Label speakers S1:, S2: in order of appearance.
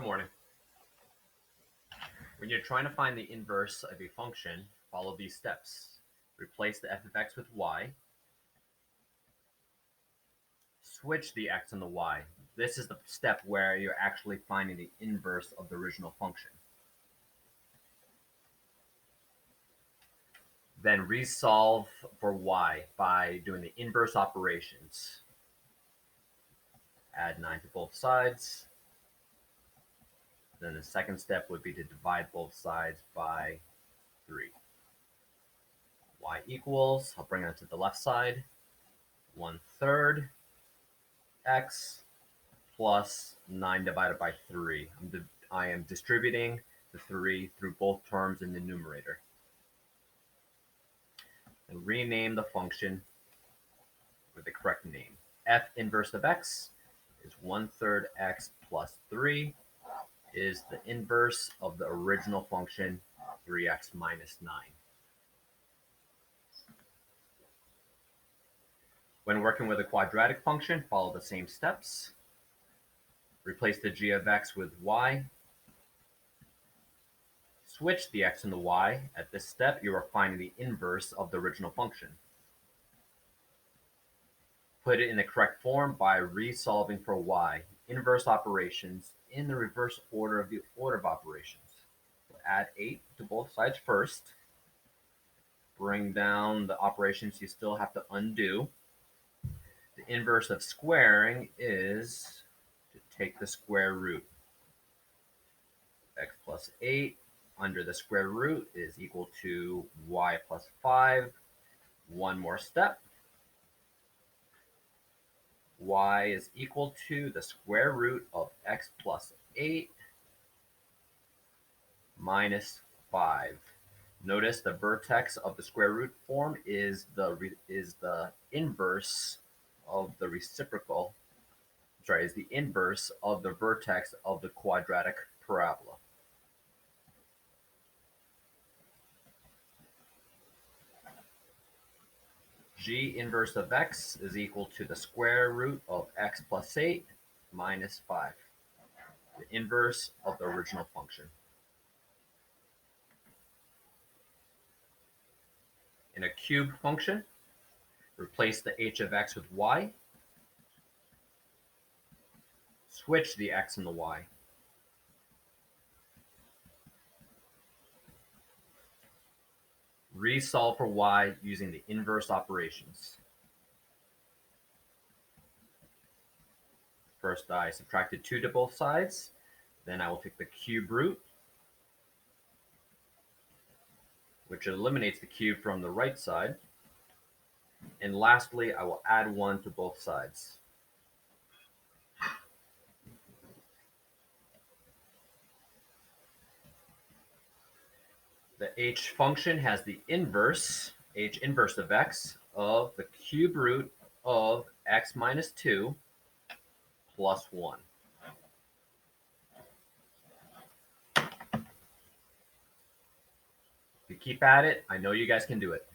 S1: Good morning. When you're trying to find the inverse of a function, follow these steps. Replace the f of x with y. Switch the x and the y. This is the step where you're actually finding the inverse of the original function. Then resolve for y by doing the inverse operations. Add 9 to both sides. Then the second step would be to divide both sides by 3. Y equals, I'll bring that to the left side, 1/3 x plus 9 divided by 3. I am distributing the 3 through both terms in the numerator. And rename the function with the correct name. F inverse of x is 1/3 x plus 3 is the inverse of the original function 3x minus 9. When working with a quadratic function, follow the same steps. Replace the g of x with y. Switch the x and the y. At this step, you are finding the inverse of the original function. Put it in the correct form by resolving for y. Inverse operations in the reverse order of the order of operations. Add 8 to both sides first. Bring down the operations you still have to undo. The inverse of squaring is to take the square root. X plus 8 under the square root is equal to y plus 5. One more step. Y is equal to the square root of x plus 8 minus 5. Notice the vertex of the square root form is the inverse of the reciprocal, is the inverse of the vertex of the quadratic parabola. G inverse of x is equal to the square root of x plus 8 minus 5, the inverse of the original function. In a cube function, replace the h of x with y. Switch the x and the y. Resolve for y using the inverse operations. First, I subtracted 2 to both sides. Then I will take the cube root, which eliminates the cube from the right side. And lastly, I will add 1 to both sides. The h function has the inverse, h inverse of x, of the cube root of x minus 2 plus 1. If you keep at it, I know you guys can do it.